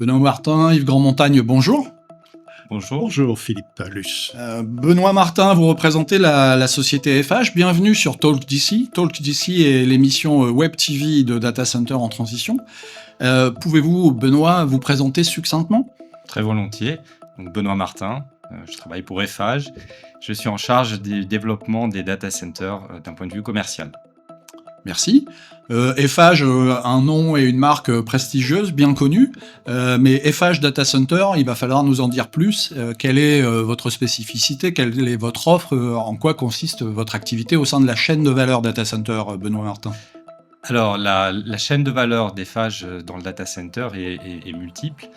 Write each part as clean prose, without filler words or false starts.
Benoît Martin, Yves Grandmontagne, bonjour. Bonjour. Bonjour Philippe Luce. Benoît Martin, vous représentez la société FH. Bienvenue sur TalkDC. TalkDC est l'émission Web TV de Data Center en transition. Pouvez-vous, Benoît, vous présenter succinctement ? Très volontiers. Donc, Benoît Martin, je travaille pour FH. Je suis en charge du développement des data centers d'un point de vue commercial. Merci. FH, un nom et une marque prestigieuse, bien connue, mais FH Data Center, il va falloir nous en dire plus. Quelle est votre spécificité, quelle est votre offre, en quoi consiste votre activité au sein de la chaîne de valeur Data Center, Benoît Martin ? Alors, la chaîne de valeur d'FH dans le data center est multiple.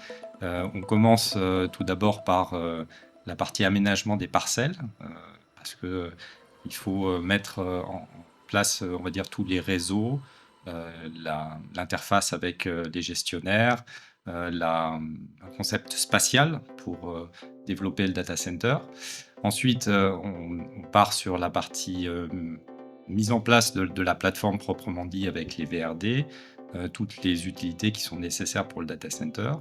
On commence tout d'abord par la partie aménagement des parcelles, parce que il faut mettre en place, on va dire, tous les réseaux, l'interface avec les gestionnaires, un concept spatial pour développer le data center. Ensuite, on part sur la partie mise en place de la plateforme proprement dit avec les VRD, toutes les utilités qui sont nécessaires pour le data center.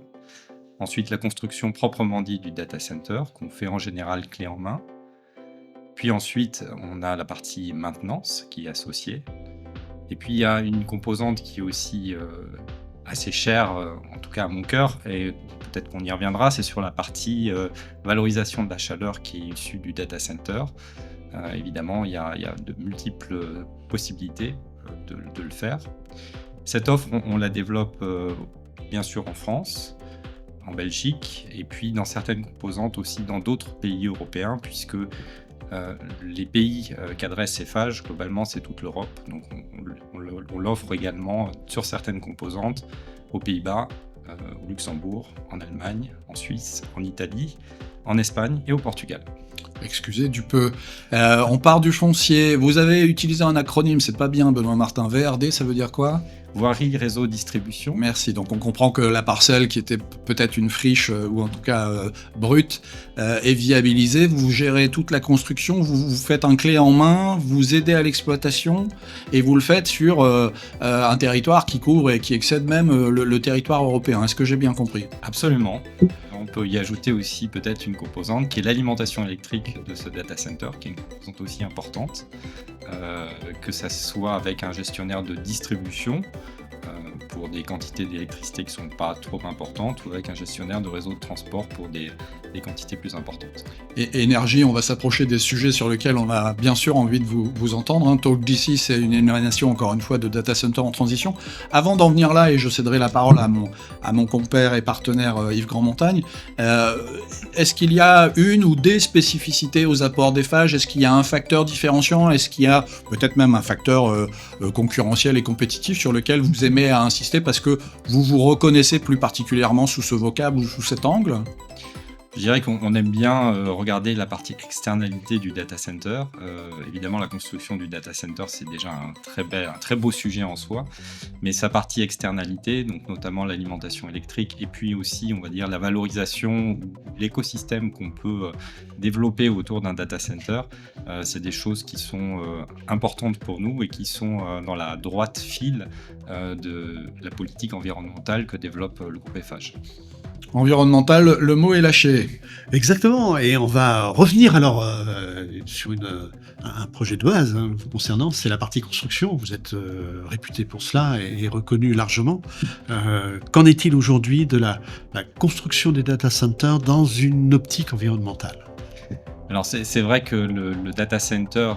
Ensuite, la construction proprement dit du data center, qu'on fait en général clé en main. Puis ensuite, on a la partie maintenance qui est associée. Et puis, il y a une composante qui est aussi assez chère, en tout cas à mon cœur, et peut-être qu'on y reviendra, c'est sur la partie valorisation de la chaleur qui est issue du data center. Évidemment, il y a de multiples possibilités de le faire. Cette offre, on la développe bien sûr en France, en Belgique, et puis dans certaines composantes aussi dans d'autres pays européens, puisque les pays qu'adresse FH, globalement, c'est toute l'Europe. Donc, on l'offre également sur certaines composantes aux Pays-Bas, au Luxembourg, en Allemagne, en Suisse, en Italie, en Espagne et au Portugal. Excusez du peu. On part du foncier. Vous avez utilisé un acronyme, c'est pas bien, Benoît Martin. VRD, ça veut dire quoi ? Voirie, réseau, distribution. Merci. Donc on comprend que la parcelle qui était peut-être une friche, ou en tout cas brute, est viabilisée. Vous gérez toute la construction, vous faites un clé en main, vous aidez à l'exploitation, et vous le faites sur un territoire qui couvre et qui excède même le territoire européen. Est-ce que j'ai bien compris ? Absolument. On peut y ajouter aussi peut-être une composante qui est l'alimentation électrique de ce data center, qui est une composante aussi importante, que ça soit avec un gestionnaire de distribution pour des quantités d'électricité qui ne sont pas trop importantes, ou avec un gestionnaire de réseau de transport pour des quantités plus importantes. Et énergie, on va s'approcher des sujets sur lesquels on a bien sûr envie de vous entendre. TalkDC, c'est une émanation, encore une fois, de Data Center en transition. Avant d'en venir là, et je céderai la parole à mon compère et partenaire Yves Grandmontagne, est-ce qu'il y a une ou des spécificités aux apports d'FH ? Est-ce qu'il y a un facteur différenciant ? Est-ce qu'il y a peut-être même un facteur concurrentiel et compétitif sur lequel vous aimez à insister parce que vous vous reconnaissez plus particulièrement sous ce vocable ou sous cet angle ? Je dirais qu'on aime bien regarder la partie externalité du data center. Évidemment, la construction du data center, c'est déjà un très beau sujet en soi, mais sa partie externalité, donc notamment l'alimentation électrique, et puis aussi, on va dire, la valorisation ou l'écosystème qu'on peut développer autour d'un data center, c'est des choses qui sont importantes pour nous et qui sont dans la droite file de la politique environnementale que développe le groupe FH. Environnemental, le mot est lâché. Exactement, et on va revenir alors sur un projet de base vous concernant, c'est la partie construction. Vous êtes réputé pour cela et reconnu largement. Qu'en est-il aujourd'hui de la construction des data centers dans une optique environnementale ? Alors c'est vrai que le data center,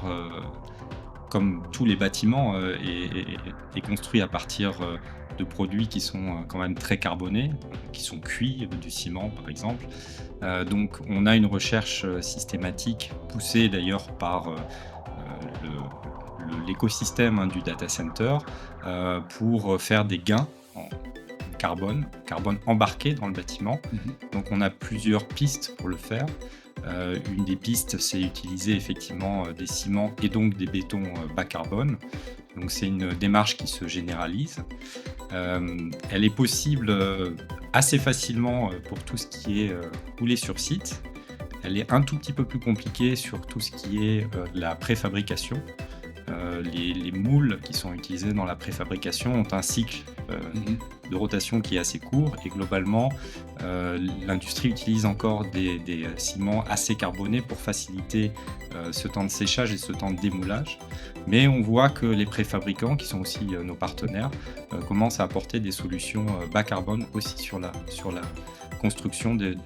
comme tous les bâtiments, est construit à partir de produits qui sont quand même très carbonés, qui sont cuits, du ciment par exemple. Donc on a une recherche systématique, poussée d'ailleurs par l'écosystème du data center, pour faire des gains en carbone embarqué dans le bâtiment. Donc on a plusieurs pistes pour le faire. Une des pistes, c'est utiliser effectivement des ciments et donc des bétons bas carbone. Donc c'est une démarche qui se généralise. Elle est possible assez facilement pour tout ce qui est roulé sur site. Elle est un tout petit peu plus compliquée sur tout ce qui est la préfabrication. les moules qui sont utilisés dans la préfabrication ont un cycle de rotation qui est assez court et globalement, l'industrie utilise encore des ciments assez carbonés pour faciliter ce temps de séchage et ce temps de démoulage. Mais on voit que les préfabricants, qui sont aussi nos partenaires, commencent à apporter des solutions bas carbone aussi sur la construction des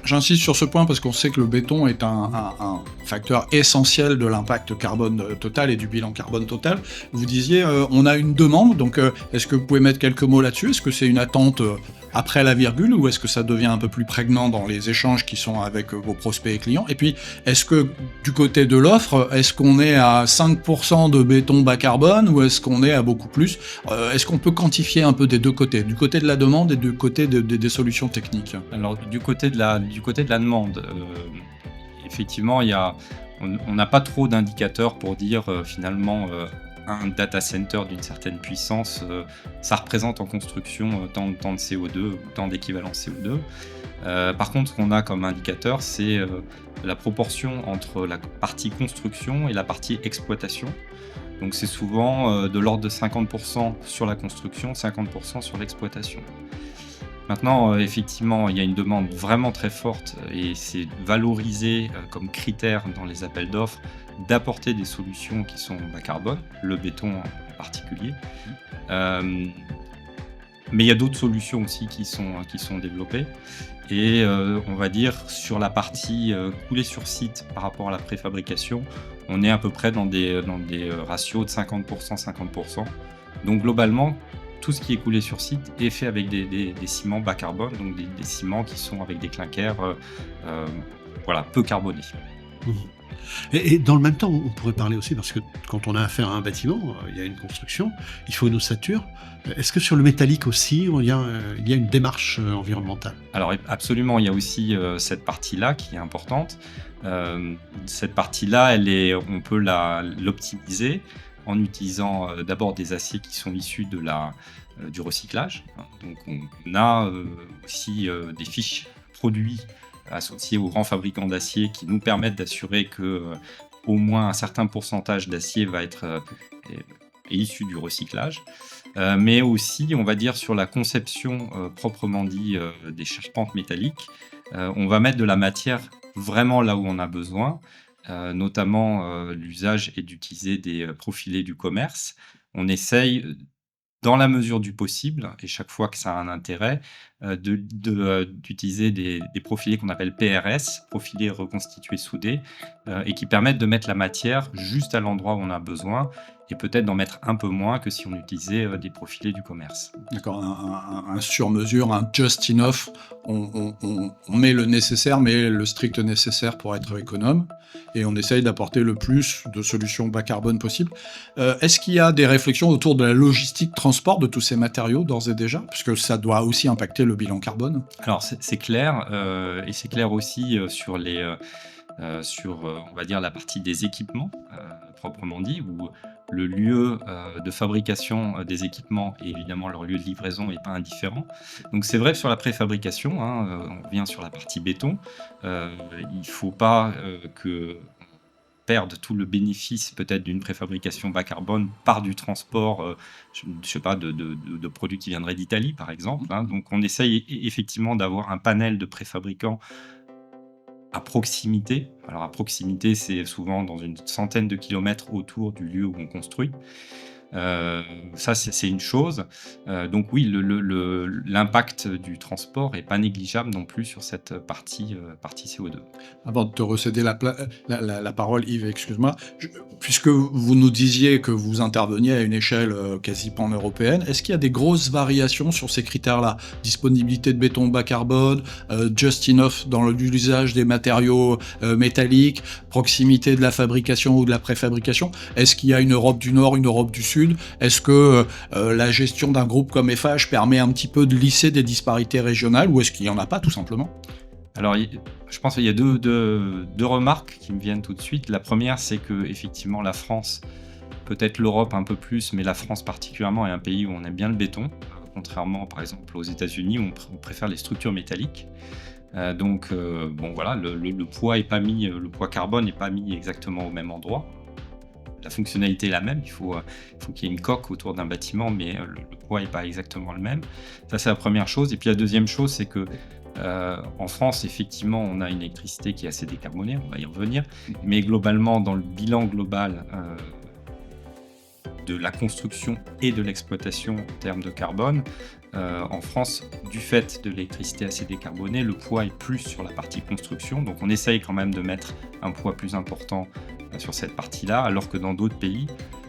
J'insiste sur ce point parce qu'on sait que le béton est un facteur essentiel de l'impact carbone total et du bilan carbone total. Vous disiez, on a une demande, donc est-ce que vous pouvez mettre quelques mots là-dessus? Est-ce que c'est une attente après la virgule ou est-ce que ça devient un peu plus prégnant dans les échanges qui sont avec vos prospects et clients? Et puis, est-ce que du côté de l'offre, est-ce qu'on est à 5% de béton bas carbone ou est-ce qu'on est à beaucoup plus? Est-ce qu'on peut quantifier un peu des deux côtés, du côté de la demande et du côté des solutions techniques? Alors, du côté de la demande, effectivement, on n'a pas trop d'indicateurs pour dire finalement un data center d'une certaine puissance, ça représente en construction tant de CO2 ou tant d'équivalent CO2. Par contre, ce qu'on a comme indicateur, c'est la proportion entre la partie construction et la partie exploitation. Donc c'est souvent de l'ordre de 50% sur la construction, 50% sur l'exploitation. Maintenant, effectivement, il y a une demande vraiment très forte et c'est valorisé comme critère dans les appels d'offres d'apporter des solutions qui sont bas carbone, le béton en particulier. Mais il y a d'autres solutions aussi qui sont développées. Et on va dire sur la partie coulée sur site par rapport à la préfabrication, on est à peu près dans des ratios de 50%, 50%. Donc globalement, tout ce qui est coulé sur site est fait avec des ciments bas carbone, donc des ciments qui sont avec des clinkers peu carbonés. Mmh. Et dans le même temps, on pourrait parler aussi, parce que quand on a affaire à un bâtiment, il y a une construction, il faut une ossature. Est-ce que sur le métallique aussi, il y a une démarche environnementale? Alors absolument, il y a aussi cette partie-là qui est importante. Cette partie-là, on peut l'optimiser en utilisant d'abord des aciers qui sont issus du recyclage. Donc on a aussi des fiches produits associés aux grands fabricants d'acier qui nous permettent d'assurer que au moins un certain pourcentage d'acier va être issu du recyclage. Mais aussi, on va dire, sur la conception proprement dit des charpentes métalliques, on va mettre de la matière vraiment là où on a besoin. Notamment, l'usage est d'utiliser des profilés du commerce. On essaye, dans la mesure du possible, et chaque fois que ça a un intérêt, d'utiliser des profilés qu'on appelle PRS, profilés reconstitués soudés, et qui permettent de mettre la matière juste à l'endroit où on a besoin, et peut-être d'en mettre un peu moins que si on utilisait des profilés du commerce. D'accord, un sur-mesure, un just enough, on met le nécessaire, mais le strict nécessaire pour être économe, et on essaye d'apporter le plus de solutions bas carbone possible. Est-ce qu'il y a des réflexions autour de la logistique transport de tous ces matériaux, d'ores et déjà? Puisque ça doit aussi impacter le bilan carbone. Alors c'est clair, et c'est clair aussi sur on va dire la partie des équipements, proprement dit, où le lieu de fabrication des équipements et évidemment leur lieu de livraison n'est pas indifférent. Donc c'est vrai que sur la préfabrication, on revient sur la partie béton, il ne faut pas que perdre tout le bénéfice peut-être d'une préfabrication bas carbone par du transport, je sais pas, de produits qui viendraient d'Italie par exemple. Donc on essaye effectivement d'avoir un panel de préfabricants à proximité. Alors à proximité, c'est souvent dans une centaine de kilomètres autour du lieu où on construit. Ça, c'est une chose. Donc oui, l'impact du transport n'est pas négligeable non plus sur cette partie CO2. Avant de te recéder la parole, Yves, excuse-moi, puisque vous nous disiez que vous interveniez à une échelle quasi pan-européenne, est-ce qu'il y a des grosses variations sur ces critères-là? Disponibilité de béton bas carbone, just enough dans l'usage des matériaux métalliques, proximité de la fabrication ou de la préfabrication. Est-ce qu'il y a une Europe du Nord, une Europe du Sud? Est-ce que la gestion d'un groupe comme FH permet un petit peu de lisser des disparités régionales ou est-ce qu'il n'y en a pas tout simplement? Alors, je pense qu'il y a deux remarques qui me viennent tout de suite. La première, c'est que effectivement la France, peut-être l'Europe un peu plus, mais la France particulièrement est un pays où on aime bien le béton, contrairement par exemple aux États-Unis où on préfère les structures métalliques. Donc, bon voilà, le poids est pas mis, le poids carbone n'est pas mis exactement au même endroit. la fonctionnalité est la même. Il faut qu'il y ait une coque autour d'un bâtiment, mais le poids n'est pas exactement le même. Ça, c'est la première chose. Et puis la deuxième chose, c'est que en France, effectivement, on a une électricité qui est assez décarbonée, on va y revenir, mais globalement, dans le bilan global de la construction et de l'exploitation en termes de carbone, en France, du fait de l'électricité assez décarbonée, le poids est plus sur la partie construction, donc on essaye quand même de mettre un poids plus important sur cette partie-là, alors que dans d'autres pays,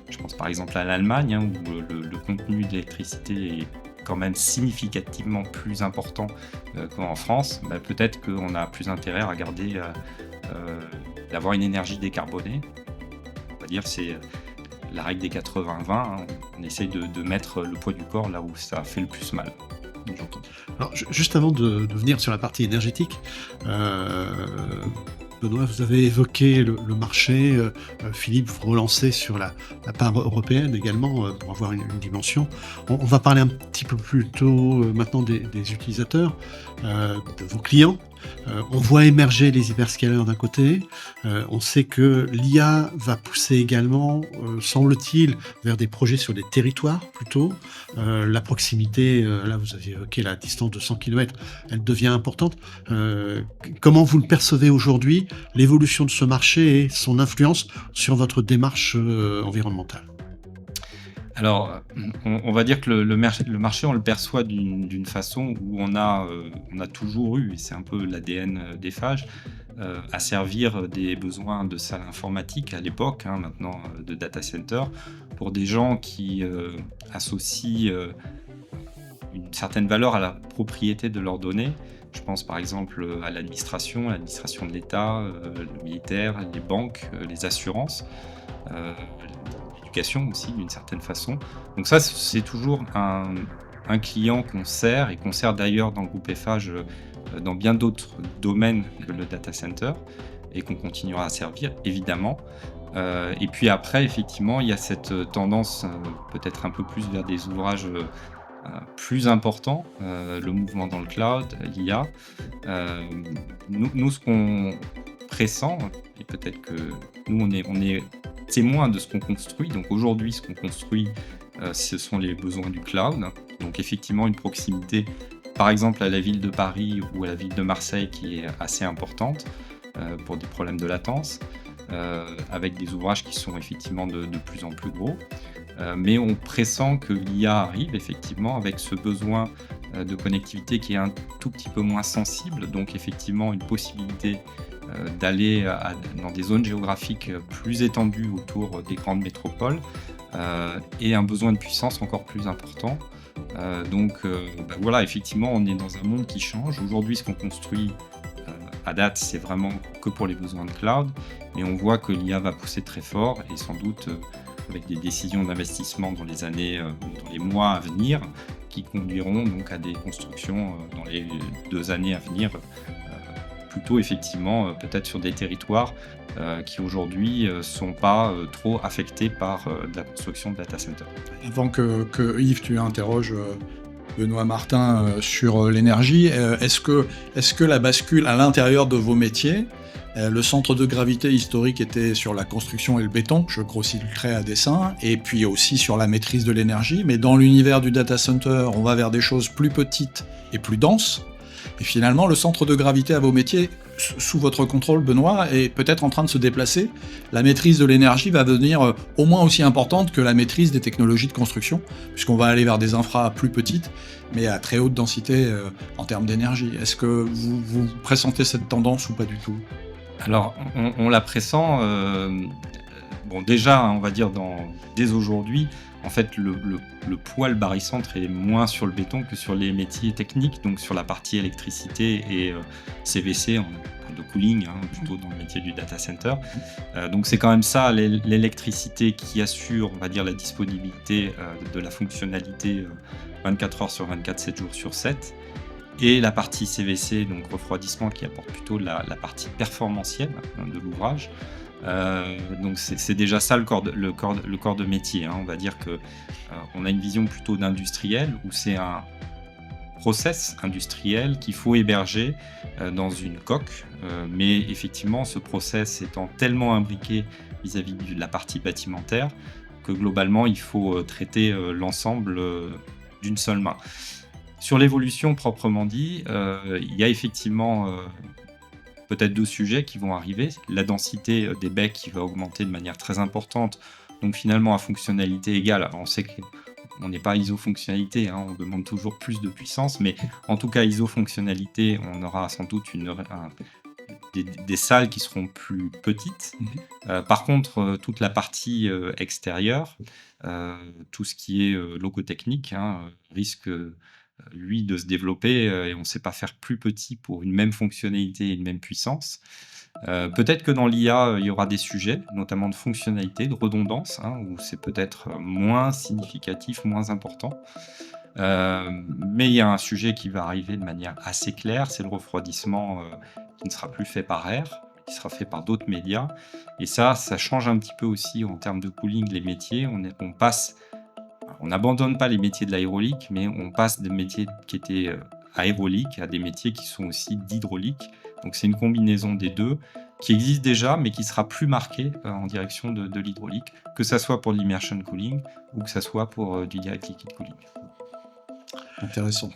je pense par exemple à l'Allemagne, hein, où le contenu d'électricité est quand même significativement plus important qu'en France, bah, peut-être qu'on a plus intérêt à regarder d'avoir une énergie décarbonée. On va dire c'est la règle des 80-20, hein. On essaye de mettre le poids du corps là où ça fait le plus mal. J'entends. Alors, juste avant de venir sur la partie énergétique, Benoît, vous avez évoqué le marché. Philippe, vous relancez sur la part européenne également pour avoir une dimension. On va parler un petit peu plus tôt maintenant des utilisateurs, de vos clients. On voit émerger les hyperscalers d'un côté. On sait que l'IA va pousser également, semble-t-il, vers des projets sur des territoires plutôt. La proximité, là vous aviez évoqué la distance de 100 km, elle devient importante. Comment vous le percevez aujourd'hui, l'évolution de ce marché et son influence sur votre démarche environnementale ? Alors, on va dire que le marché, on le perçoit d'une façon où on a toujours eu, et c'est un peu l'ADN d'Eiffage, à servir des besoins de salles informatiques à l'époque, hein, maintenant de data center, pour des gens qui associent une certaine valeur à la propriété de leurs données. Je pense par exemple à l'administration de l'État, le militaire, les banques, les assurances. L'éducation aussi d'une certaine façon. Donc ça, c'est toujours un client qu'on sert, et qu'on sert d'ailleurs dans le groupe Eiffage dans bien d'autres domaines que le data center, et qu'on continuera à servir évidemment. Et puis après, effectivement, il y a cette tendance peut-être un peu plus vers des ouvrages plus importants, le mouvement dans le cloud, l'IA. Nous, ce qu'on pressent, et peut-être que nous, on est témoin de ce qu'on construit. Donc aujourd'hui, ce qu'on construit, ce sont les besoins du cloud. Donc effectivement, une proximité, par exemple à la ville de Paris ou à la ville de Marseille, qui est assez importante pour des problèmes de latence, avec des ouvrages qui sont effectivement de plus en plus gros. Mais on pressent que l'IA arrive effectivement avec ce besoin de connectivité qui est un tout petit peu moins sensible. Donc effectivement, une possibilité d'aller dans des zones géographiques plus étendues autour des grandes métropoles, et un besoin de puissance encore plus important. Voilà, effectivement, on est dans un monde qui change. Aujourd'hui, ce qu'on construit à date, c'est vraiment que pour les besoins de cloud, mais on voit que l'IA va pousser très fort, et sans doute avec des décisions d'investissement dans les années, dans les mois à venir, qui conduiront donc à des constructions dans les 2 années à venir, plutôt effectivement peut-être sur des territoires qui aujourd'hui sont pas trop affectés par de la construction de data centers. Avant que Yves, tu interroges Benoît Martin sur l'énergie, est-ce que la bascule à l'intérieur de vos métiers, le centre de gravité historique était sur la construction et le béton, je grossis le trait à dessein, et puis aussi sur la maîtrise de l'énergie, mais dans l'univers du data center, on va vers des choses plus petites et plus denses. Et finalement, le centre de gravité à vos métiers, sous votre contrôle, Benoît, est peut-être en train de se déplacer. La maîtrise de l'énergie va devenir au moins aussi importante que la maîtrise des technologies de construction, puisqu'on va aller vers des infras plus petites, mais à très haute densité en termes d'énergie. Est-ce que vous pressentez cette tendance ou pas du tout ? Alors, on la pressent. Bon, déjà, on va dire dès aujourd'hui, en fait, le poids, le barycentre est moins sur le béton que sur les métiers techniques, donc sur la partie électricité et CVC, en termes de cooling, hein, plutôt dans le métier du data center. Donc c'est quand même ça, l'électricité qui assure, on va dire, la disponibilité de la fonctionnalité 24 heures sur 24, 7 jours sur 7. Et la partie CVC, donc refroidissement, qui apporte plutôt la partie performantielle de l'ouvrage. Donc c'est déjà ça le corps de métier, hein. On va dire que on a une vision plutôt d'industriel, où c'est process industriel qu'il faut héberger dans une coque. Mais effectivement, ce process étant tellement imbriqué vis-à-vis de la partie bâtimentaire que globalement, il faut traiter l'ensemble d'une seule main. Sur l'évolution proprement dit, il y a effectivement peut-être 2 sujets qui vont arriver. La densité des becs qui va augmenter de manière très importante, donc finalement à fonctionnalité égale. Alors on sait qu'on n'est pas iso-fonctionnalité, on demande toujours plus de puissance, mais en tout cas iso-fonctionnalité, on aura sans doute des salles qui seront plus petites. Par contre, toute la partie extérieure, tout ce qui est logotechnique, risque lui de se développer et on ne sait pas faire plus petit pour une même fonctionnalité et une même puissance. Peut-être que dans l'IA, il y aura des sujets, notamment de fonctionnalité, de redondance, où c'est peut-être moins significatif, moins important. Mais il y a un sujet qui va arriver de manière assez claire, c'est le refroidissement qui ne sera plus fait par air, qui sera fait par d'autres médias. Et ça change un petit peu aussi en termes de cooling les métiers. On n'abandonne pas les métiers de l'aérolique, mais on passe des métiers qui étaient aéroliques à des métiers qui sont aussi d'hydraulique. Donc c'est une combinaison des deux qui existe déjà, mais qui sera plus marquée en direction de l'hydraulique, que ça soit pour l'immersion cooling ou que ça soit pour du direct liquid cooling. Intéressant.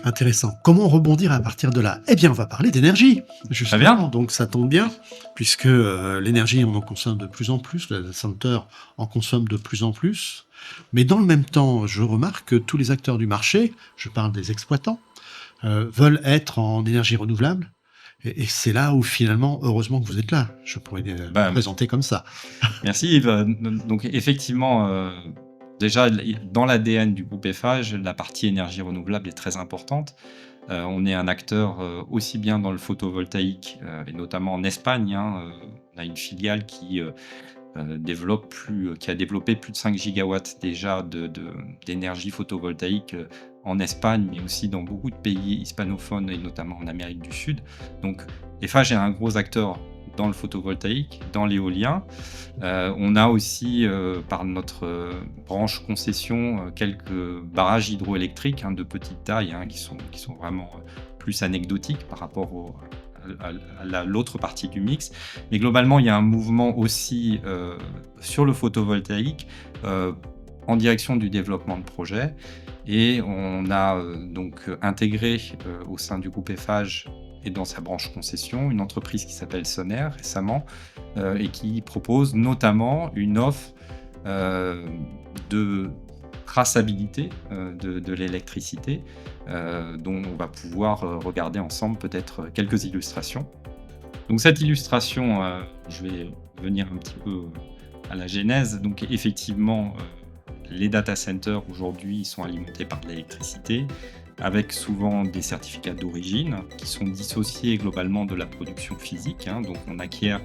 Intéressant. Comment rebondir à partir de là? Eh bien, on va parler d'énergie, justement. Très bien. Donc, ça tombe bien, puisque l'énergie, on en consomme de plus en plus, le data center en consomme de plus en plus. Mais dans le même temps, je remarque que tous les acteurs du marché, je parle des exploitants, veulent être en énergie renouvelable. Et c'est là où finalement, heureusement que vous êtes là. Je pourrais me présenter comme ça. Merci Yves. Donc effectivement, déjà dans l'ADN du groupe Eiffage, la partie énergie renouvelable est très importante. On est un acteur aussi bien dans le photovoltaïque et notamment en Espagne. On a une filiale qui a développé plus de 5 gigawatts déjà d'énergie photovoltaïque en Espagne, mais aussi dans beaucoup de pays hispanophones et notamment en Amérique du Sud. Donc Eiffage est un gros acteur dans le photovoltaïque, dans l'éolien. On a aussi, par notre branche concession, quelques barrages hydroélectriques de petite taille qui sont vraiment plus anecdotiques par rapport à l'autre partie du mix. Mais globalement, il y a un mouvement aussi sur le photovoltaïque en direction du développement de projets. Et on a donc intégré au sein du groupe Eiffage et dans sa branche concession une entreprise qui s'appelle Soner récemment et qui propose notamment une offre de traçabilité de l'électricité dont on va pouvoir regarder ensemble peut-être quelques illustrations. Donc cette illustration, je vais venir un petit peu à la genèse. Donc effectivement, les data centers aujourd'hui sont alimentés par de l'électricité avec souvent des certificats d'origine qui sont dissociés globalement de la production physique. Donc on acquiert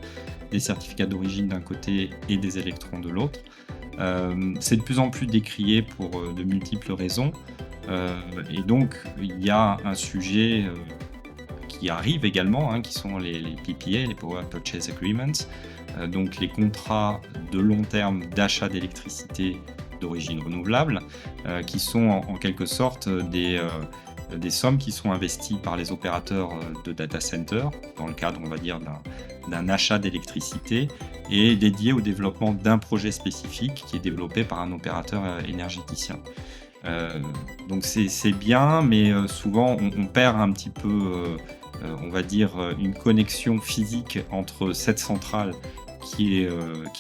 des certificats d'origine d'un côté et des électrons de l'autre. C'est de plus en plus décrié pour de multiples raisons. Et donc il y a un sujet qui arrive également, qui sont les PPA, les Power Purchase Agreements, donc les contrats de long terme d'achat d'électricité d'origine renouvelable, qui sont en quelque sorte des sommes qui sont investies par les opérateurs de data center dans le cadre, on va dire, d'un achat d'électricité et dédié au développement d'un projet spécifique qui est développé par un opérateur énergéticien. Donc c'est bien, mais souvent on perd un petit peu, on va dire, une connexion physique entre cette centrale qui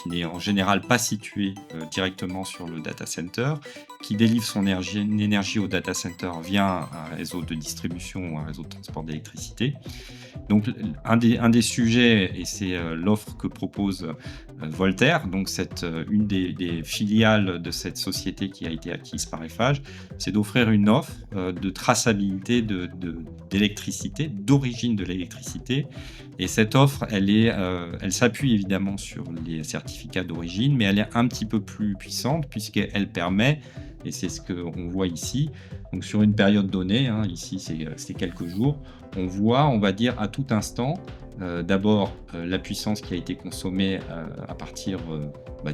n'est en général pas situé directement sur le data center, qui délivre son énergie au data center via un réseau de distribution ou un réseau de transport d'électricité. Donc un des sujets, et c'est l'offre que propose Voltaire, donc une des filiales de cette société qui a été acquise par Eiffage, c'est d'offrir une offre de traçabilité d'électricité, d'origine de l'électricité. Et cette offre, elle s'appuie évidemment sur les certificats d'origine, mais elle est un petit peu plus puissante puisqu'elle permet, et c'est ce qu'on voit ici, donc sur une période donnée, ici c'est quelques jours, on voit, on va dire, à tout instant, d'abord la puissance qui a été consommée à partir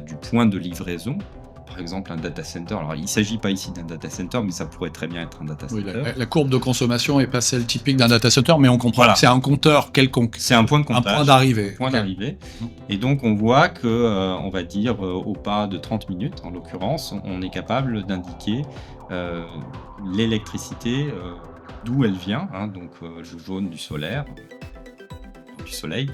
du point de livraison par exemple un data center. Alors, il ne s'agit pas ici d'un data center, mais ça pourrait très bien être un data Oui, center. la courbe de consommation n'est pas celle typique d'un data center, mais on comprend Voilà. que c'est un compteur quelconque. C'est un point de Un comptage. point d'arrivée. Point Ok. d'arrivée. Et donc, on voit que, on va dire, au pas de 30 minutes, en l'occurrence, on est capable d'indiquer l'électricité, d'où elle vient, hein, donc le jaune du solaire, du soleil,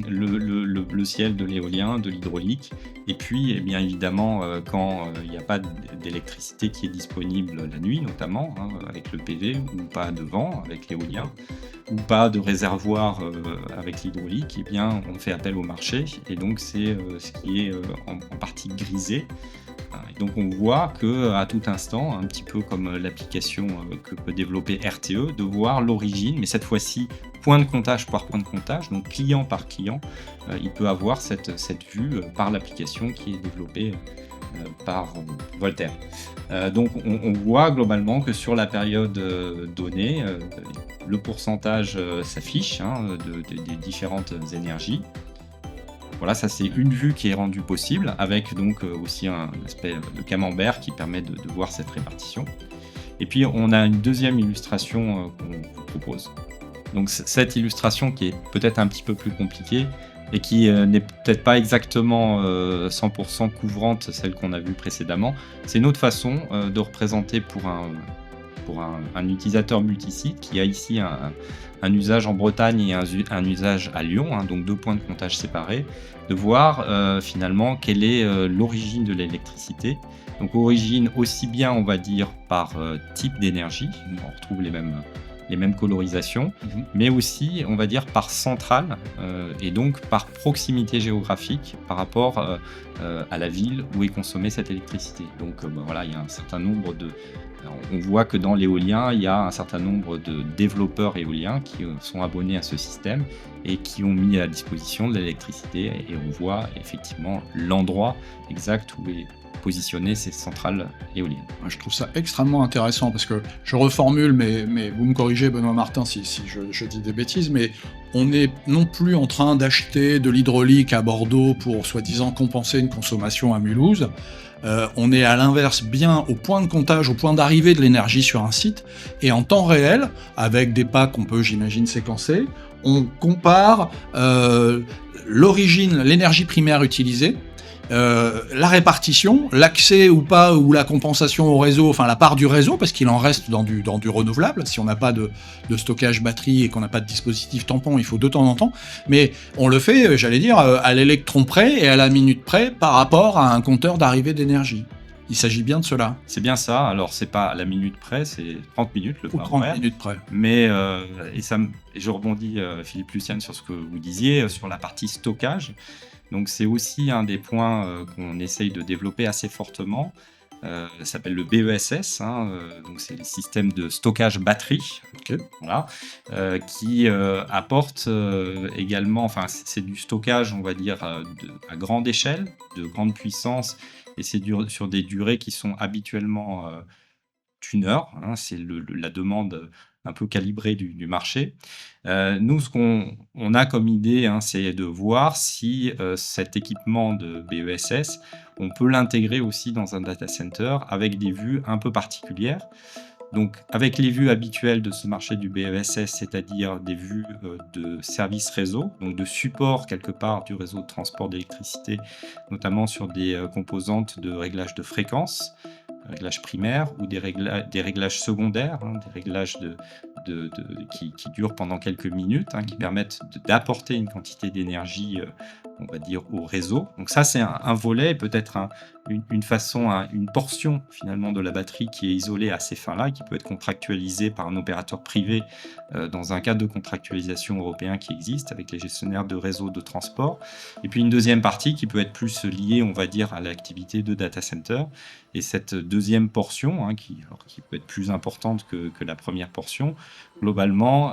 le ciel de l'éolien, de l'hydraulique, et puis eh bien évidemment quand il n'y a pas d'électricité qui est disponible la nuit notamment, hein, avec le PV, ou pas de vent avec l'éolien, ou pas de réservoir avec l'hydraulique, eh bien on fait appel au marché, et donc c'est ce qui est en partie grisé. Et donc on voit que à tout instant, un petit peu comme l'application que peut développer RTE, de voir l'origine, mais cette fois-ci point de comptage par point de comptage, donc client par client, il peut avoir cette vue par l'application qui est développée par Voltaire. Donc on voit globalement que sur la période donnée, le pourcentage s'affiche, hein, des différentes énergies. Voilà, ça c'est une vue qui est rendue possible, avec donc aussi un aspect de camembert qui permet de voir cette répartition. Et puis on a une deuxième illustration qu'on vous propose. Donc cette illustration qui est peut-être un petit peu plus compliquée et qui n'est peut-être pas exactement 100% couvrante celle qu'on a vue précédemment, c'est une autre façon de représenter pour un utilisateur multisite qui a ici un usage en Bretagne et un usage à Lyon, hein, donc 2 points de comptage séparés, de voir finalement quelle est l'origine de l'électricité. Donc origine aussi bien, on va dire, par type d'énergie, on retrouve les mêmes colorisations, mais aussi, on va dire, par centrale, et donc par proximité géographique par rapport à la ville où est consommée cette électricité. Donc voilà, il y a un certain nombre de... On voit que dans l'éolien, il y a un certain nombre de développeurs éoliens qui sont abonnés à ce système et qui ont mis à disposition de l'électricité, et on voit effectivement l'endroit exact où est positionner ces centrales éoliennes. Je trouve ça extrêmement intéressant parce que je reformule, mais vous me corrigez, Benoît Martin, si je dis des bêtises, mais on n'est non plus en train d'acheter de l'hydraulique à Bordeaux pour soi-disant compenser une consommation à Mulhouse. On est à l'inverse bien au point de comptage, au point d'arrivée de l'énergie sur un site, et en temps réel, avec des packs qu'on peut, j'imagine, séquencer, on compare l'origine, l'énergie primaire utilisée, la répartition, l'accès ou pas, ou la compensation au réseau, enfin la part du réseau, parce qu'il en reste dans du renouvelable. Si on n'a pas de stockage batterie et qu'on n'a pas de dispositif tampon, il faut de temps en temps. Mais on le fait, j'allais dire, à l'électron près et à la minute près par rapport à un compteur d'arrivée d'énergie. Il s'agit bien de cela. C'est bien ça. Alors, c'est pas à la minute près, c'est 30 minutes le Ou 30 minutes près. Mais, et je rebondis, Philippe Luciane, sur ce que vous disiez, sur la partie stockage. Donc, c'est aussi un des points qu'on essaye de développer assez fortement. Ça s'appelle le BESS, hein, donc c'est les systèmes de stockage batterie, voilà, qui apporte également, enfin c'est du stockage, on va dire, à grande échelle, de grande puissance, et c'est sur des durées qui sont habituellement d'une heure, hein, c'est la demande un peu calibrée du marché. Nous, ce qu'on a comme idée, hein, c'est de voir si cet équipement de BESS, on peut l'intégrer aussi dans un data center avec des vues un peu particulières. Donc, avec les vues habituelles de ce marché du BESS, c'est-à-dire des vues de service réseau, donc de support quelque part du réseau de transport d'électricité, notamment sur des composantes de réglage de fréquence, réglages primaires, ou des réglages secondaires, hein, des réglages qui durent pendant quelques minutes, hein, qui permettent d'apporter une quantité d'énergie, on va dire, au réseau. Donc ça, c'est un volet, peut-être une façon, une portion finalement de la batterie qui est isolée à ces fins-là, qui peut être contractualisée par un opérateur privé dans un cadre de contractualisation européen qui existe avec les gestionnaires de réseaux de transport. Et puis une deuxième partie qui peut être plus liée, on va dire, à l'activité de data center. Et cette deuxième portion, hein, qui peut être plus importante que la première portion, globalement,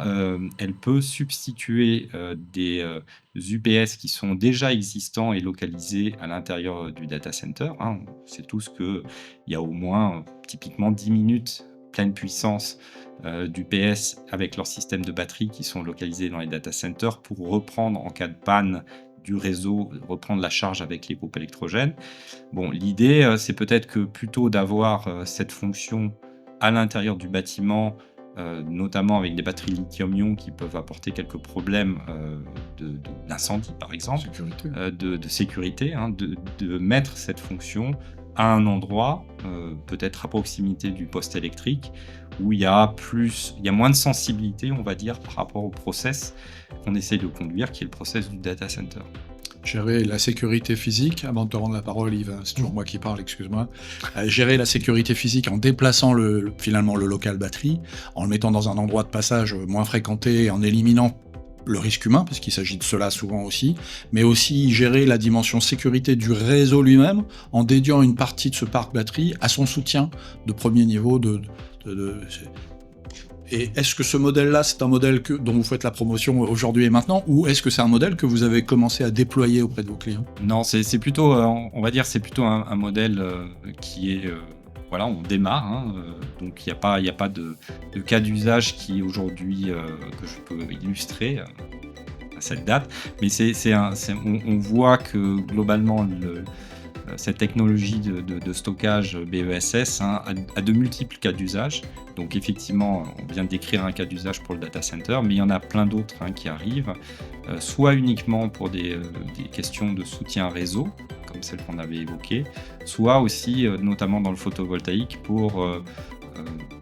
elle peut substituer des UPS qui sont déjà existants et localisés à l'intérieur du data center. Hein. On sait tous qu'il y a au moins typiquement 10 minutes pleine puissance d'UPS avec leur système de batterie qui sont localisés dans les data centers pour reprendre en cas de panne du réseau, reprendre la charge avec les groupes électrogènes. Bon, l'idée, c'est peut-être que plutôt d'avoir cette fonction à l'intérieur du bâtiment, notamment avec des batteries lithium-ion qui peuvent apporter quelques problèmes d'incendie, par exemple, Sécurité. de sécurité, hein, de mettre cette fonction à un endroit, peut-être à proximité du poste électrique, où il y a moins de sensibilité, on va dire, par rapport au process qu'on essaie de conduire, qui est le process du data center. Gérer la sécurité physique, avant de te rendre la parole Yves, c'est toujours moi qui parle, excuse-moi. Gérer la sécurité physique en déplaçant finalement le local batterie, en le mettant dans un endroit de passage moins fréquenté, en éliminant le risque humain, parce qu'il s'agit de cela souvent aussi, mais aussi gérer la dimension sécurité du réseau lui-même, en dédiant une partie de ce parc batterie à son soutien de premier niveau Et est-ce que ce modèle-là, c'est un modèle dont vous faites la promotion aujourd'hui et maintenant, ou est-ce que c'est un modèle que vous avez commencé à déployer auprès de vos clients ? Non, c'est plutôt, on va dire, c'est plutôt un modèle qui est, voilà, on démarre, hein, donc il n'y a pas de cas d'usage qui aujourd'hui que je peux illustrer à cette date, mais on voit que globalement cette technologie de stockage BESS a de multiples cas d'usage. Donc effectivement, on vient de décrire un cas d'usage pour le data center, mais il y en a plein d'autres qui arrivent, soit uniquement pour des questions de soutien réseau, comme celle qu'on avait évoquée, soit aussi, notamment dans le photovoltaïque, pour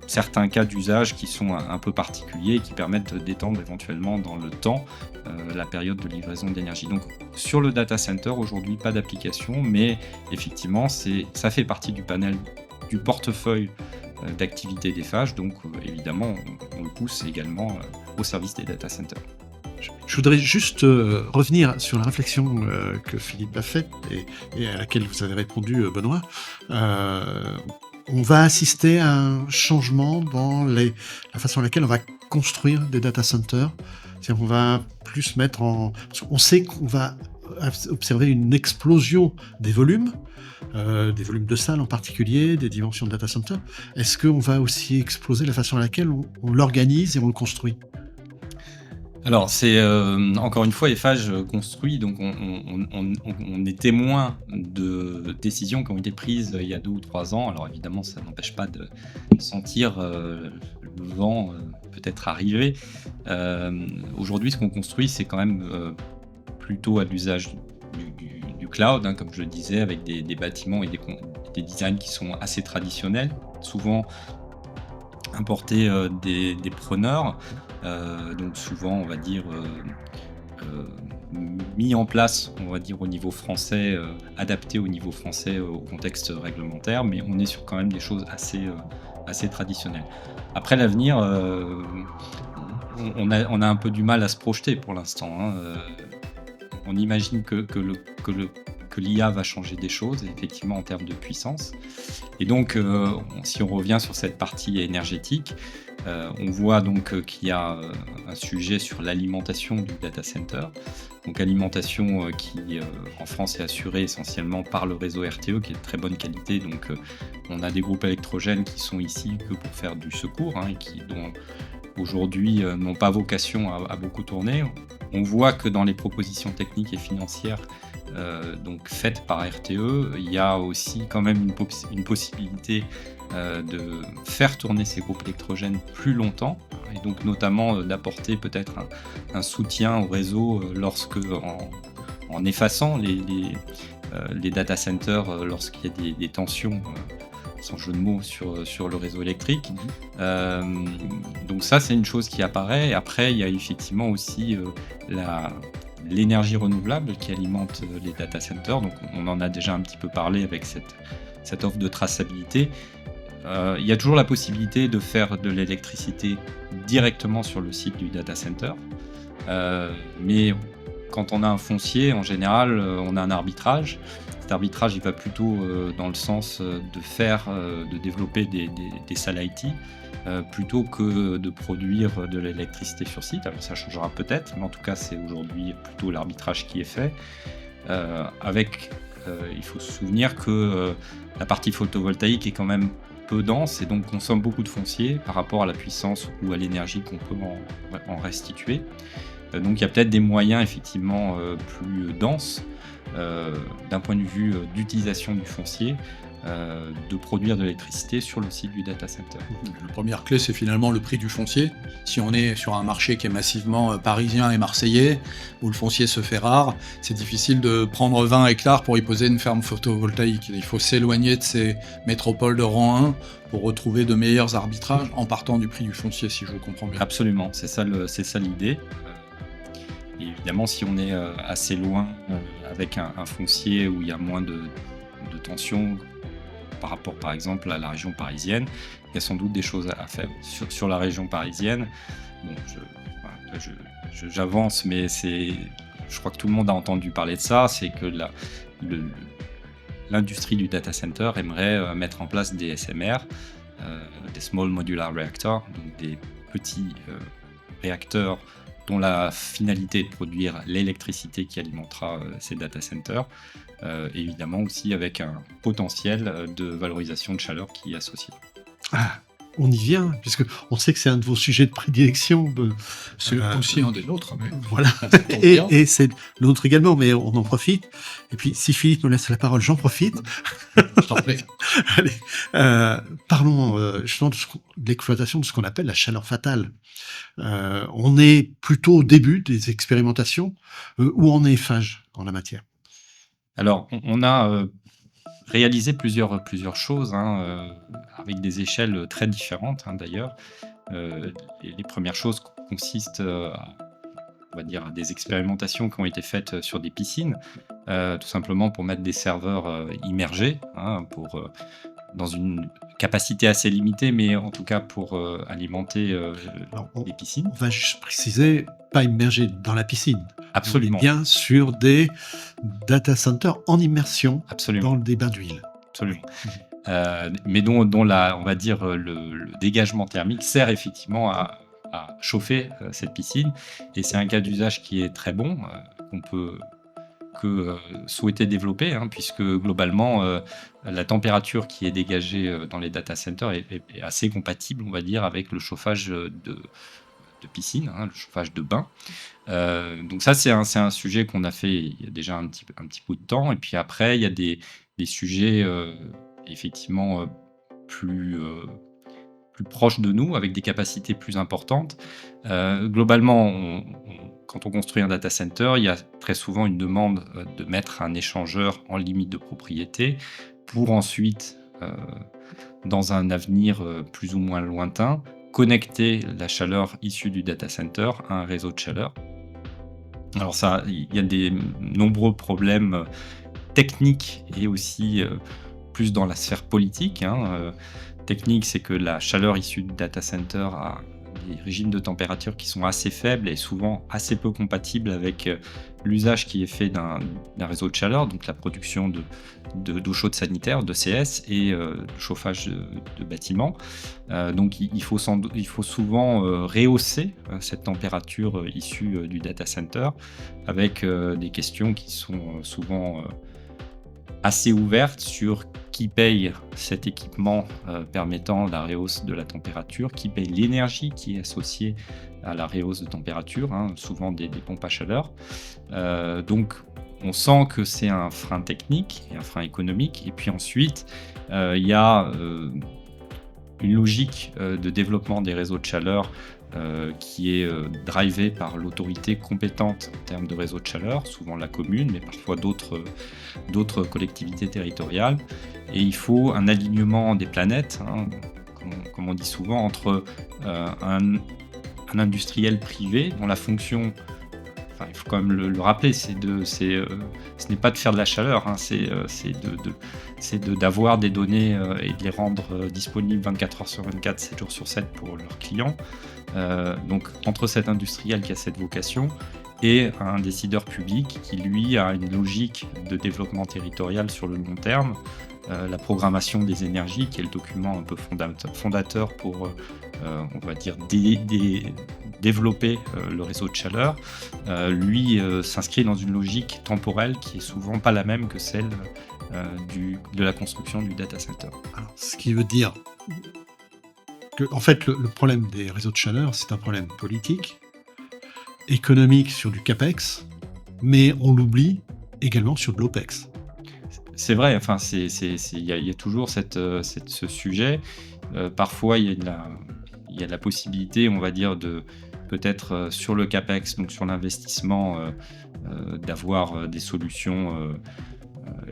certains cas d'usage qui sont un peu particuliers et qui permettent d'étendre éventuellement dans le temps la période de livraison d'énergie. Donc sur le data center, aujourd'hui, pas d'application, mais effectivement, ça fait partie du panel, du portefeuille d'activités d'Eiffage, donc évidemment, on le pousse également au service des data centers. Je voudrais juste revenir sur la réflexion que Philippe a faite et à laquelle vous avez répondu, Benoît. On va assister à un changement dans la façon à laquelle on va construire des data centers. C'est-à-dire qu'on va plus mettre en... On sait qu'on va observer une explosion des volumes de salles en particulier, des dimensions de data center. Est-ce qu'on va aussi exploser la façon à laquelle on l'organise et on le construit ? Alors, c'est encore une fois, Eiffage construit, donc on est témoin de décisions qui ont été prises il y a 2 ou 3 ans. Alors évidemment, ça n'empêche pas de sentir le vent peut-être arriver. Aujourd'hui, ce qu'on construit, c'est quand même plutôt à l'usage du cloud, comme je le disais, avec des bâtiments et des designs qui sont assez traditionnels, souvent importés des preneurs. Donc souvent, on va dire, mis en place, on va dire, au niveau français, adapté au niveau français, au contexte réglementaire, mais on est sur quand même des choses assez traditionnelles. Après l'avenir, on a un peu du mal à se projeter pour l'instant. On imagine que l'IA va changer des choses, effectivement, en termes de puissance. Et donc, si on revient sur cette partie énergétique, on voit donc qu'il y a un sujet sur l'alimentation du data center. Donc alimentation qui en France est assurée essentiellement par le réseau RTE qui est de très bonne qualité. Donc on a des groupes électrogènes qui sont ici que pour faire du secours et dont aujourd'hui n'ont pas vocation à beaucoup tourner. On voit que dans les propositions techniques et financières donc faites par RTE, il y a aussi quand même une possibilité de faire tourner ces groupes électrogènes plus longtemps, et donc notamment d'apporter peut-être un soutien au réseau lorsque, en effaçant les data centers lorsqu'il y a des tensions, sans jeu de mots, sur le réseau électrique. Donc ça, c'est une chose qui apparaît. Et après, il y a effectivement aussi l'énergie renouvelable qui alimente les data centers. Donc on en a déjà un petit peu parlé avec cette offre de traçabilité. Il y a toujours la possibilité de faire de l'électricité directement sur le site du data center. Mais quand on a un foncier, en général, on a un arbitrage. Cet arbitrage, il va plutôt dans le sens de développer des salles IT plutôt que de produire de l'électricité sur site. Alors ça changera peut-être, mais en tout cas, c'est aujourd'hui plutôt l'arbitrage qui est fait. Il faut se souvenir que la partie photovoltaïque est quand même peu dense et donc consomme beaucoup de foncier par rapport à la puissance ou à l'énergie qu'on peut en restituer. Donc il y a peut-être des moyens effectivement plus denses d'un point de vue d'utilisation du foncier, de produire de l'électricité sur le site du data center. La première clé, c'est finalement le prix du foncier. Si on est sur un marché qui est massivement parisien et marseillais, où le foncier se fait rare, c'est difficile de prendre 20 hectares pour y poser une ferme photovoltaïque. Il faut s'éloigner de ces métropoles de rang 1 pour retrouver de meilleurs arbitrages en partant du prix du foncier, si je comprends bien. Absolument, c'est ça l'idée. Et évidemment, si on est assez loin avec un foncier où il y a moins de tension par rapport, par exemple, à la région parisienne, il y a sans doute des choses à faire. Sur la région parisienne, bon, j'avance, mais je crois que tout le monde a entendu parler de ça, c'est que l'industrie du data center aimerait mettre en place des SMR, des Small Modular Reactors, donc des petits réacteurs dont la finalité est de produire l'électricité qui alimentera ces data centers, évidemment aussi avec un potentiel de valorisation de chaleur qui est associé. Ah, on y vient, puisque on sait que c'est un de vos sujets de prédilection. C'est aussi un des nôtres. Mais... Voilà, et c'est le nôtre également, mais on en profite. Et puis, si Philippe me laisse la parole, j'en profite. Je t'en prie. Allez, parlons justement de l'exploitation de ce qu'on appelle la chaleur fatale. On est plutôt au début des expérimentations. Où en est Eiffage en la matière? Alors, on a réalisé plusieurs choses, avec des échelles très différentes, d'ailleurs. Les premières choses consistent on va dire, à des expérimentations qui ont été faites sur des piscines, tout simplement pour mettre des serveurs immergés, dans une capacité assez limitée, mais en tout cas pour alimenter les piscines. On va juste préciser, pas immergé dans la piscine. Absolument. On est bien sur des data centers en immersion. Absolument. Dans des bains d'huile. Absolument. Mais dont on va dire, le dégagement thermique sert effectivement à chauffer cette piscine. Et c'est un cas d'usage qui est très bon, qu'on peut souhaiter développer, puisque globalement, la température qui est dégagée dans les data centers est assez compatible, on va dire, avec le chauffage de piscine, le chauffage de bain. Donc ça, c'est un sujet qu'on a fait il y a déjà un petit bout de temps. Et puis après, il y a des sujets effectivement plus proches de nous, avec des capacités plus importantes. Globalement, quand on construit un data center, il y a très souvent une demande de mettre un échangeur en limite de propriété pour ensuite, dans un avenir plus ou moins lointain, connecter la chaleur issue du data center à un réseau de chaleur. Alors ça, il y a des nombreux problèmes techniques et aussi plus dans la sphère politique. Technique, c'est que la chaleur issue du data center a des régimes de température qui sont assez faibles et souvent assez peu compatibles avec l'usage qui est fait d'un réseau de chaleur, donc la production d'eau chaude sanitaire, de CS, et le chauffage de bâtiments. Donc il faut souvent rehausser cette température issue du data center avec des questions qui sont souvent assez ouverte sur qui paye cet équipement permettant la rehausse de la température, qui paye l'énergie qui est associée à la rehausse de température, souvent des pompes à chaleur. Donc on sent que c'est un frein technique et un frein économique. Et puis ensuite, il y a une logique de développement des réseaux de chaleur qui est drivé par l'autorité compétente en termes de réseau de chaleur, souvent la commune, mais parfois d'autres collectivités territoriales. Et il faut un alignement des planètes, comme on dit souvent, entre un industriel privé dont la fonction, il faut quand même le rappeler, ce n'est pas de faire de la chaleur, c'est d'avoir des données et de les rendre disponibles 24 heures sur 24, 7 jours sur 7 pour leurs clients. Donc entre cet industriel qui a cette vocation et un décideur public qui lui a une logique de développement territorial sur le long terme, la programmation des énergies qui est le document un peu fondateur pour on va dire développer le réseau de chaleur, lui s'inscrit dans une logique temporelle qui est souvent pas la même que celle de la construction du data center. Alors, ce qui veut dire que, en fait, le problème des réseaux de chaleur, c'est un problème politique, économique sur du CAPEX, mais on l'oublie également sur de l'OPEX. C'est vrai, enfin, il y a toujours ce sujet. Parfois, il y a la possibilité, on va dire, de peut-être sur le CAPEX, donc sur l'investissement, d'avoir des solutions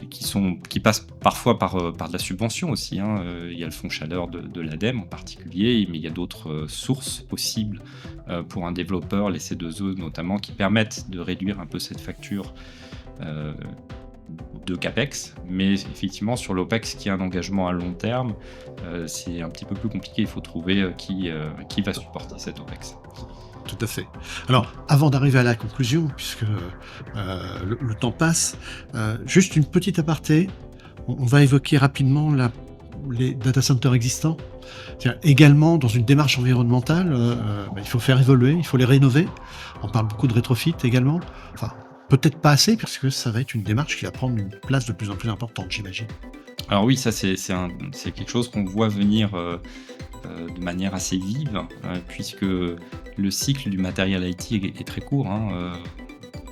qui passent parfois par de la subvention aussi, hein. Il y a le fonds chaleur de l'ADEME en particulier, mais il y a d'autres sources possibles pour un développeur, les C2E notamment, qui permettent de réduire un peu cette facture de CAPEX. Mais effectivement, sur l'OPEX, qui est un engagement à long terme, c'est un petit peu plus compliqué. Il faut trouver qui va supporter cet OPEX. Tout à fait. Alors, avant d'arriver à la conclusion, puisque le temps passe, juste une petite aparté. On va évoquer rapidement les data centers existants. Également, dans une démarche environnementale, il faut faire évoluer, il faut les rénover. On parle beaucoup de rétrofit également. Enfin, peut-être pas assez, parce que ça va être une démarche qui va prendre une place de plus en plus importante, j'imagine. Alors oui, ça c'est quelque chose qu'on voit venir de manière assez vive, puisque le cycle du matériel IT est très court,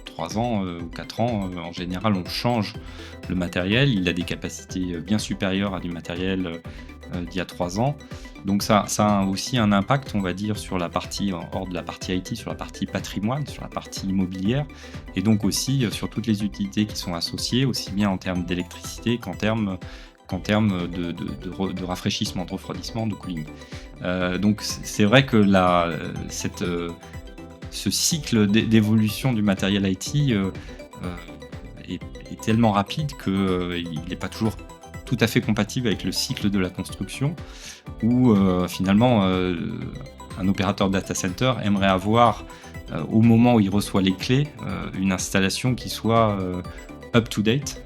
3 ans ou 4 ans, en général on change le matériel, il a des capacités bien supérieures à du matériel d'il y a 3 ans. Donc ça a aussi un impact, on va dire, sur la partie, hors de la partie IT, sur la partie patrimoine, sur la partie immobilière, et donc aussi sur toutes les utilités qui sont associées, aussi bien en termes d'électricité qu'en termes de rafraîchissement, de refroidissement, de cooling. Donc c'est vrai que ce cycle d'évolution du matériel IT est tellement rapide qu'il n'est pas toujours tout à fait compatible avec le cycle de la construction, où finalement un opérateur data center aimerait avoir, au moment où il reçoit les clés, une installation qui soit up-to-date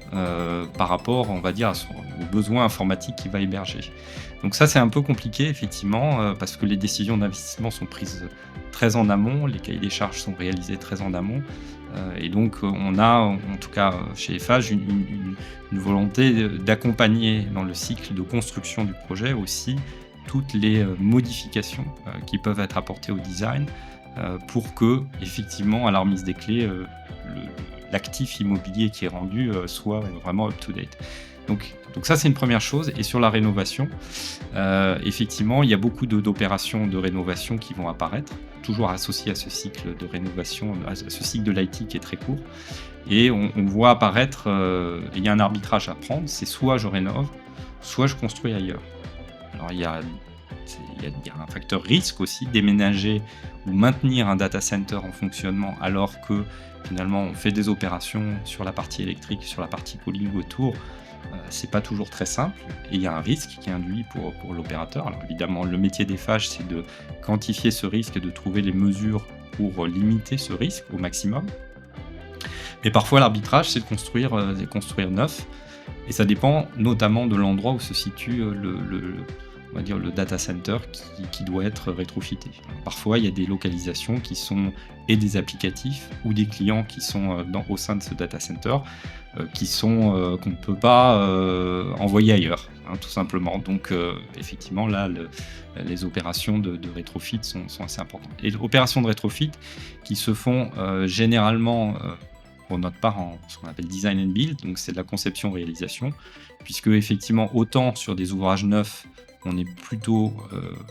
par rapport, on va dire, aux besoins informatiques qu'il va héberger. Donc ça, c'est un peu compliqué, effectivement, parce que les décisions d'investissement sont prises très en amont, les cahiers des charges sont réalisés très en amont, et donc on a, en tout cas chez Eiffage, une volonté d'accompagner dans le cycle de construction du projet aussi toutes les modifications qui peuvent être apportées au design pour que, effectivement, à la remise des clés, l'actif immobilier qui est rendu soit vraiment up-to-date. Donc ça, c'est une première chose. Et sur la rénovation, effectivement, il y a beaucoup d'opérations de rénovation qui vont apparaître, toujours associées à ce cycle de rénovation, à ce cycle de l'IT qui est très court. Et on voit apparaître, il y a un arbitrage à prendre, c'est soit je rénove, soit je construis ailleurs. Alors il y a un facteur risque aussi, déménager ou maintenir un data center en fonctionnement alors que finalement on fait des opérations sur la partie électrique, sur la partie cooling autour. C'est pas toujours très simple et il y a un risque qui est induit pour l'opérateur. Alors évidemment, le métier d'Eiffage, c'est de quantifier ce risque et de trouver les mesures pour limiter ce risque au maximum. Mais parfois, l'arbitrage, c'est de construire neuf, et ça dépend notamment de l'endroit où se situe on va dire le data center qui doit être rétrofité. Alors, parfois, il y a des localisations qui sont et des applicatifs ou des clients qui sont au sein de ce data center qu'on ne peut pas envoyer ailleurs, tout simplement. Donc, effectivement, là, les opérations de rétrofit sont assez importantes. Et les opérations de rétrofit qui se font généralement pour notre part en ce qu'on appelle design and build, donc c'est de la conception-réalisation, puisque effectivement, autant sur des ouvrages neufs, on est plutôt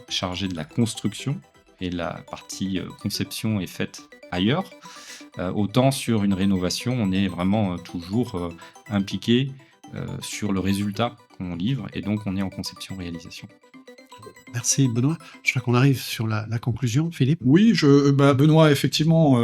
chargé de la construction et la partie conception est faite ailleurs. Autant sur une rénovation, on est vraiment toujours impliqué sur le résultat qu'on livre et donc on est en conception-réalisation. Merci Benoît. Je crois qu'on arrive sur la conclusion, Philippe. Oui, Benoît, effectivement,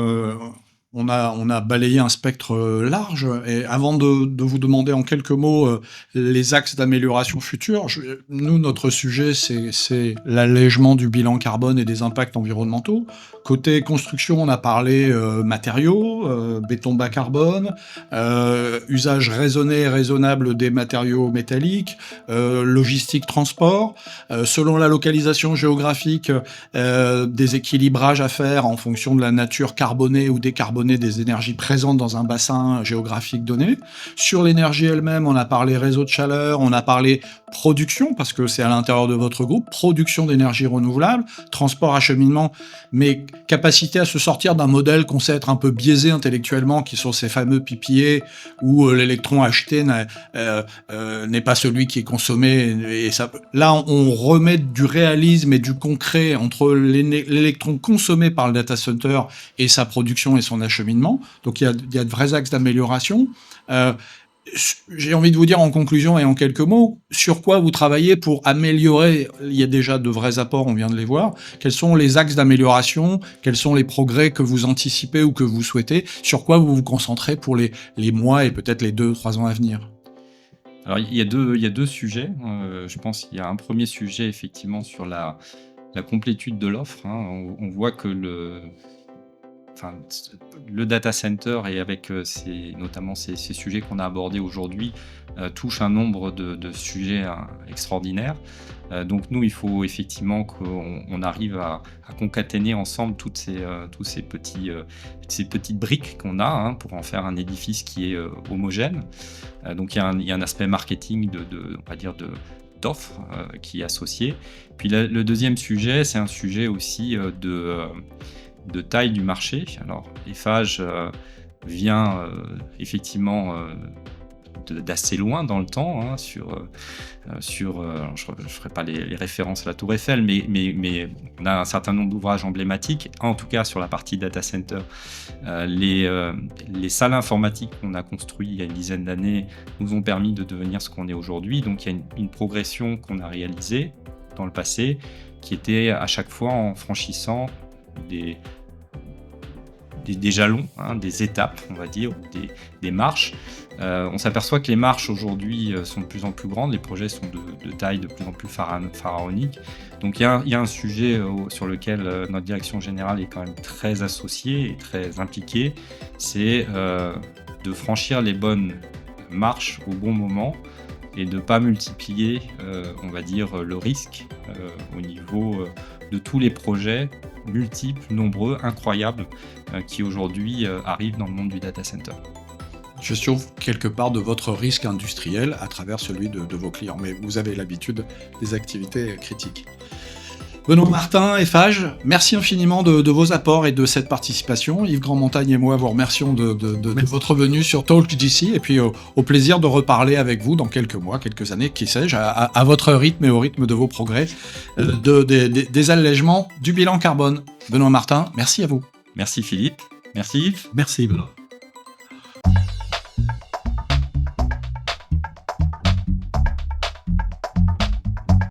on a balayé un spectre large, et avant de vous demander en quelques mots les axes d'amélioration futurs, nous, notre sujet, c'est l'allègement du bilan carbone et des impacts environnementaux. Côté construction, on a parlé matériaux, béton bas carbone, usage raisonné et raisonnable des matériaux métalliques, logistique, transport, selon la localisation géographique, des équilibrages à faire en fonction de la nature carbonée ou décarbonée donné des énergies présentes dans un bassin géographique donné. Sur l'énergie elle-même, on a parlé réseau de chaleur, on a parlé production, parce que c'est à l'intérieur de votre groupe, production d'énergie renouvelable, transport, acheminement, mais capacité à se sortir d'un modèle qu'on sait être un peu biaisé intellectuellement, qui sont ces fameux PPA, où l'électron acheté n'est pas celui qui est consommé. Et ça, là, on remet du réalisme et du concret entre l'électron consommé par le data center et sa production et son acheminement. Donc il y a de vrais axes d'amélioration. J'ai envie de vous dire en conclusion et en quelques mots, sur quoi vous travaillez pour améliorer. Il y a déjà de vrais apports, on vient de les voir. Quels sont les axes d'amélioration? Quels sont les progrès que vous anticipez ou que vous souhaitez? Sur quoi vous vous concentrez pour les mois et peut-être les 2-3 ans à venir? Alors, il y a deux sujets. Je pense qu'il y a un premier sujet, effectivement, sur la complétude de l'offre. On voit que le data center, et avec notamment ces sujets qu'on a abordés aujourd'hui, touche un nombre de sujets extraordinaires. Donc nous, il faut effectivement qu'on arrive à concaténer ensemble tous ces petites briques qu'on a, pour en faire un édifice qui est homogène. Donc il y a un aspect marketing on va dire d'offre qui est associé. Puis le deuxième sujet, c'est un sujet aussi de taille du marché. Alors, Eiffage vient effectivement d'assez loin dans le temps, alors je ne ferai pas les références à la Tour Eiffel, mais on a un certain nombre d'ouvrages emblématiques, en tout cas sur la partie data center. Les salles informatiques qu'on a construites il y a une dizaine d'années nous ont permis de devenir ce qu'on est aujourd'hui. Donc il y a une progression qu'on a réalisée dans le passé, qui était à chaque fois en franchissant des jalons, des étapes, on va dire, ou des marches. On s'aperçoit que les marches aujourd'hui sont de plus en plus grandes, les projets sont de taille de plus en plus pharaonique. Donc il y a un sujet sur lequel notre direction générale est quand même très associée et très impliquée, c'est de franchir les bonnes marches au bon moment et de ne pas multiplier, on va dire, le risque au niveau de tous les projets multiples, nombreux, incroyables, qui aujourd'hui arrivent dans le monde du data center. Gestion quelque part de votre risque industriel à travers celui de vos clients, mais vous avez l'habitude des activités critiques. Benoît Martin, Eiffage, merci infiniment de vos apports et de cette participation. Yves Grandmontagne et moi vous remercions de votre venue sur TalkDC, et puis au plaisir de reparler avec vous dans quelques mois, quelques années, qui sais-je, à votre rythme et au rythme de vos progrès, des allègements du bilan carbone. Benoît Martin, merci à vous. Merci Philippe, merci Yves. Merci Benoît.